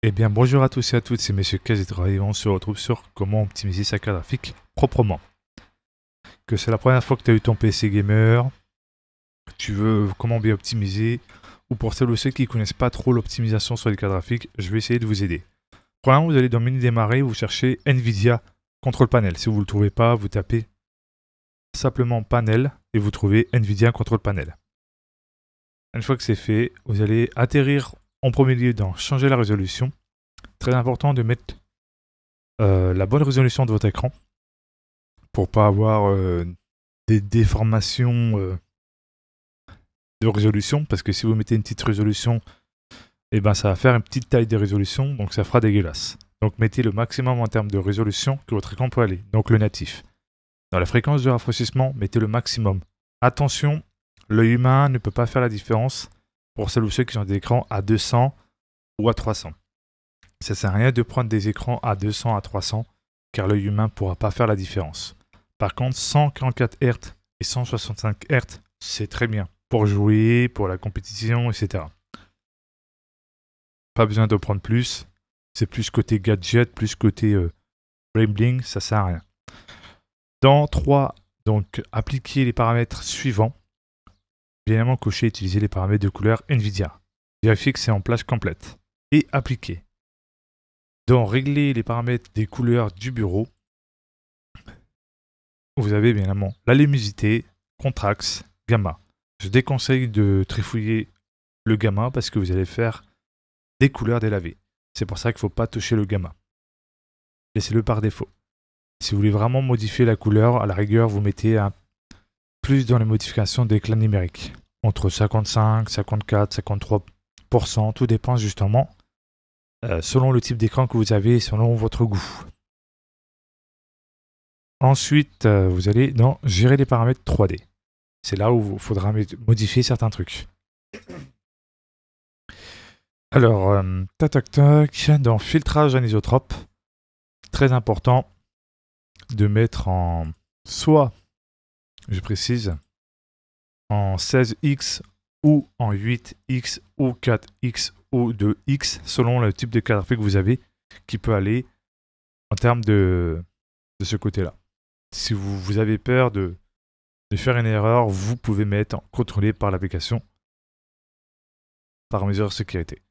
Eh bien, bonjour à tous et à toutes, c'est Monsieur Kazitra et on se retrouve sur comment optimiser sa carte graphique proprement. Que c'est la première fois que tu as eu ton PC gamer, que tu veux comment bien optimiser, ou pour celles ou ceux qui ne connaissent pas trop l'optimisation sur les cartes graphiques, je vais essayer de vous aider. Premièrement, vous allez dans Menu Démarrer, vous cherchez NVIDIA Control Panel. Si vous ne le trouvez pas, vous tapez simplement Panel et vous trouvez NVIDIA Control Panel. Une fois que c'est fait, vous allez atterrir en premier lieu dans Changer la résolution. Très important de mettre la bonne résolution de votre écran pour pas avoir des déformations de résolution, parce que si vous mettez une petite résolution, et ben ça va faire une petite taille de résolution, donc ça fera dégueulasse. Donc mettez le maximum en termes de résolution que votre écran peut aller, donc le natif. Dans la fréquence de rafraîchissement, mettez le maximum. Attention, l'œil humain ne peut pas faire la différence pour celles ou ceux qui ont des écrans à 200 ou à 300. Ça sert à rien de prendre des écrans à 200 à 300, car l'œil humain ne pourra pas faire la différence. Par contre, 144 Hz et 165 Hz, c'est très bien pour jouer, pour la compétition, etc. Pas besoin de prendre plus. C'est plus côté gadget, plus côté bling bling, ça sert à rien. Dans 3, donc appliquer les paramètres suivants. Évidemment, cocher et utiliser les paramètres de couleur NVIDIA. Vérifier que c'est en place complète. Et appliquer. Dans régler les paramètres des couleurs du bureau, vous avez bien évidemment la luminosité, contraste, gamma. Je déconseille de trifouiller le gamma parce que vous allez faire des couleurs délavées. C'est pour ça qu'il ne faut pas toucher le gamma. Laissez-le par défaut. Si vous voulez vraiment modifier la couleur, à la rigueur, vous mettez un plus dans les modifications d'éclat numérique. Entre 55, 54, 53%, tout dépend justement selon le type d'écran que vous avez et selon votre goût. Ensuite, vous allez dans Gérer les paramètres 3D. C'est là où il faudra modifier certains trucs. Alors, dans Filtrage anisotrope, très important de mettre en soit, je précise, en 16x ou en 8x ou 4x ou 2x, selon le type de carte graphique que vous avez, qui peut aller en termes de ce côté-là. Si vous avez peur de faire une erreur, vous pouvez mettre en contrôlé par l'application par mesure de sécurité.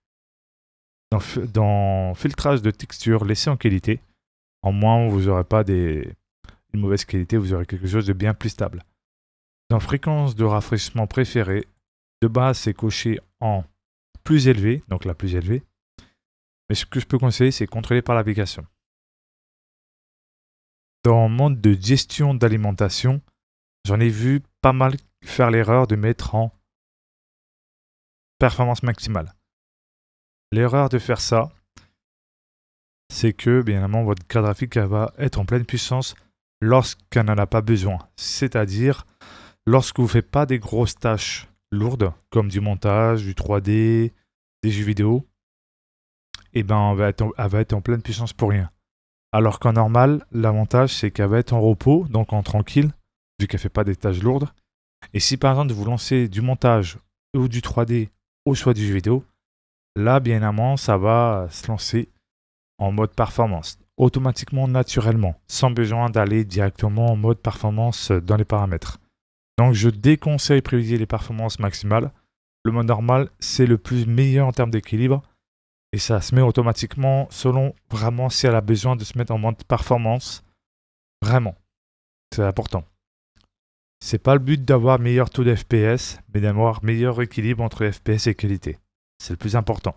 Dans filtrage de texture, laissez en qualité. En moins, vous n'aurez pas une mauvaise qualité, vous aurez quelque chose de bien plus stable. Dans fréquence de rafraîchissement préférée, de base, c'est coché en plus élevé, donc la plus élevée. Mais ce que je peux conseiller, c'est contrôler par l'application. Dans mode de gestion d'alimentation, j'en ai vu pas mal faire l'erreur de mettre en performance maximale. L'erreur de faire ça, c'est que, bien évidemment, votre carte graphique va être en pleine puissance lorsqu'elle n'en a pas besoin. C'est-à-dire, lorsque vous ne faites pas des grosses tâches lourdes, comme du montage, du 3D, des jeux vidéo, et ben, elle va être en pleine puissance pour rien. Alors qu'en normal, l'avantage, c'est qu'elle va être en repos, donc en tranquille, vu qu'elle ne fait pas des tâches lourdes. Et si par exemple, vous lancez du montage ou du 3D ou soit du jeu vidéo, là, bien évidemment, ça va se lancer en mode performance, automatiquement, naturellement, sans besoin d'aller directement en mode performance dans les paramètres. Donc, je déconseille de privilégier les performances maximales. Le mode normal, c'est le plus meilleur en termes d'équilibre. Et ça se met automatiquement selon vraiment si elle a besoin de se mettre en mode performance. Vraiment. C'est important. C'est pas le but d'avoir meilleur taux d'FPS, mais d'avoir meilleur équilibre entre FPS et qualité. C'est le plus important.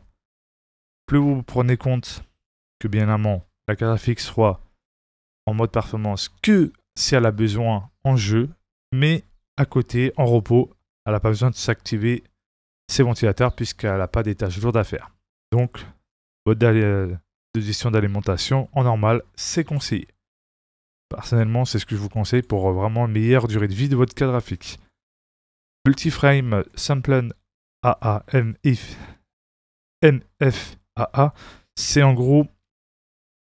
Plus vous prenez compte que bien évidemment la carte graphique soit en mode performance que si elle a besoin en jeu, mais à côté, en repos, elle n'a pas besoin de s'activer ses ventilateurs puisqu'elle n'a pas des tâches lourdes à faire. Donc, mode de gestion d'alimentation en normal, c'est conseillé. Personnellement, c'est ce que je vous conseille pour vraiment une meilleure durée de vie de votre carte graphique. Multiframe Sample AA MFAA, c'est en gros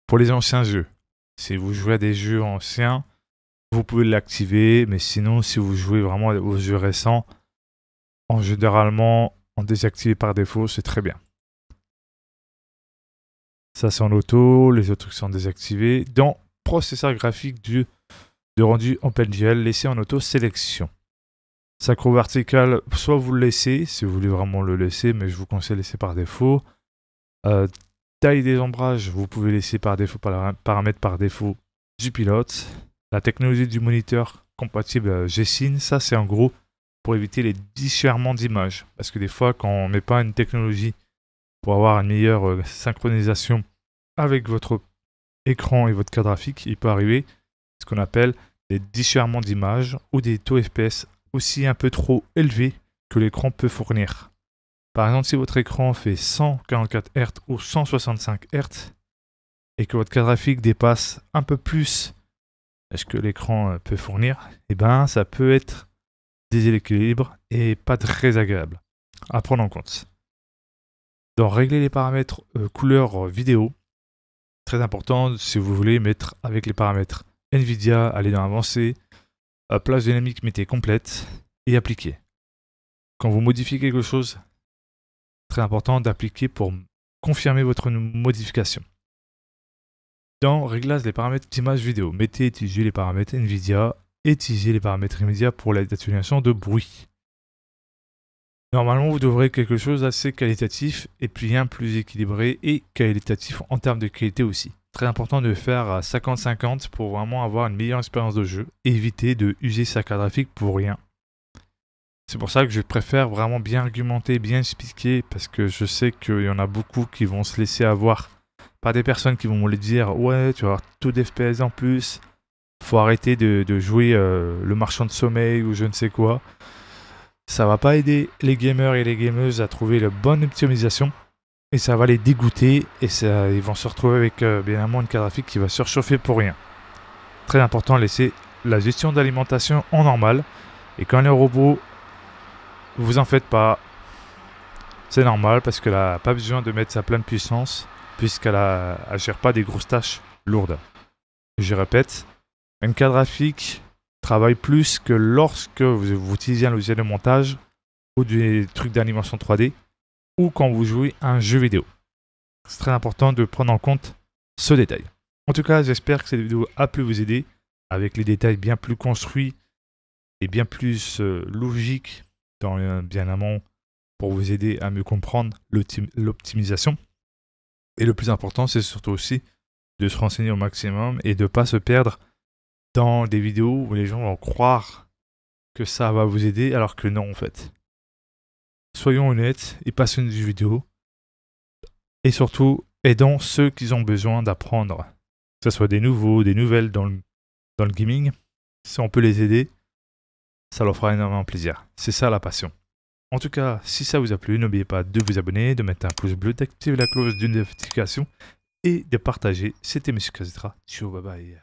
pour les anciens jeux. Si vous jouez à des jeux anciens, vous pouvez l'activer, mais sinon, si vous jouez vraiment aux jeux récents, généralement, en désactiver par défaut, c'est très bien. Ça c'est en auto, les autres trucs sont désactivés. Dans processeur graphique de rendu OpenGL, laissez en auto sélection. Synchro vertical, soit vous le laissez, si vous voulez vraiment le laisser, mais je vous conseille de laisser par défaut. Taille des ombrages, vous pouvez laisser par défaut, paramètre par défaut du pilote. La technologie du moniteur compatible G-Syn, ça c'est en gros pour éviter les déchirements d'images. Parce que des fois, quand on ne met pas une technologie pour avoir une meilleure synchronisation avec votre écran et votre carte graphique, il peut arriver ce qu'on appelle des déchirements d'images ou des taux FPS aussi un peu trop élevés que l'écran peut fournir. Par exemple, si votre écran fait 144 Hz ou 165 Hz et que votre carte graphique dépasse un peu plus ce que l'écran peut fournir, et ben ça peut être déséquilibre et pas très agréable à prendre en compte. Donc régler les paramètres couleur vidéo, très important si vous voulez mettre avec les paramètres Nvidia, aller dans avancé, place dynamique mettez complète et appliquer. Quand vous modifiez quelque chose, très important d'appliquer pour confirmer votre modification. Dans réglage des paramètres d'image vidéo, mettez et utilisez les paramètres Nvidia et utilisez les paramètres Nvidia pour l'atténuation de bruit. Normalement, vous devrez quelque chose d'assez qualitatif et bien plus équilibré et qualitatif en termes de qualité aussi. Très important de faire à 50-50 pour vraiment avoir une meilleure expérience de jeu et éviter de user sa carte graphique pour rien. C'est pour ça que je préfère vraiment bien argumenter, bien expliquer, parce que je sais qu'il y en a beaucoup qui vont se laisser avoir par des personnes qui vont me dire « Ouais, tu vas avoir tout d'FPS en plus, faut arrêter de jouer le marchand de sommeil ou je ne sais quoi ». Ça va pas aider les gamers et les gameuses à trouver la bonne optimisation et ça va les dégoûter et ils vont se retrouver avec bien évidemment une carte graphique qui va surchauffer pour rien. Très important, laisser la gestion d'alimentation en normal et quand les robots, vous en faites pas, c'est normal parce qu'elle n'a pas besoin de mettre sa pleine puissance puisqu'elle ne gère pas des grosses tâches lourdes. Je répète, une carte graphique travaille plus que lorsque vous utilisez un logiciel de montage ou des trucs d'animation 3D ou quand vous jouez à un jeu vidéo. C'est très important de prendre en compte ce détail. En tout cas, j'espère que cette vidéo a pu vous aider avec les détails bien plus construits et bien plus logiques bien amont pour vous aider à mieux comprendre l'optimisation. Et le plus important, c'est surtout aussi de se renseigner au maximum et de ne pas se perdre dans des vidéos où les gens vont croire que ça va vous aider alors que non en fait. Soyons honnêtes et passionnés du vidéo et surtout aidons ceux qui ont besoin d'apprendre, que ce soit des nouveaux, des nouvelles dans le gaming. Si on peut les aider, ça leur fera énormément plaisir. C'est ça la passion. En tout cas, si ça vous a plu, n'oubliez pas de vous abonner, de mettre un pouce bleu, d'activer la cloche de notification et de partager. C'était Monsieur Kazetra. Ciao, bye bye.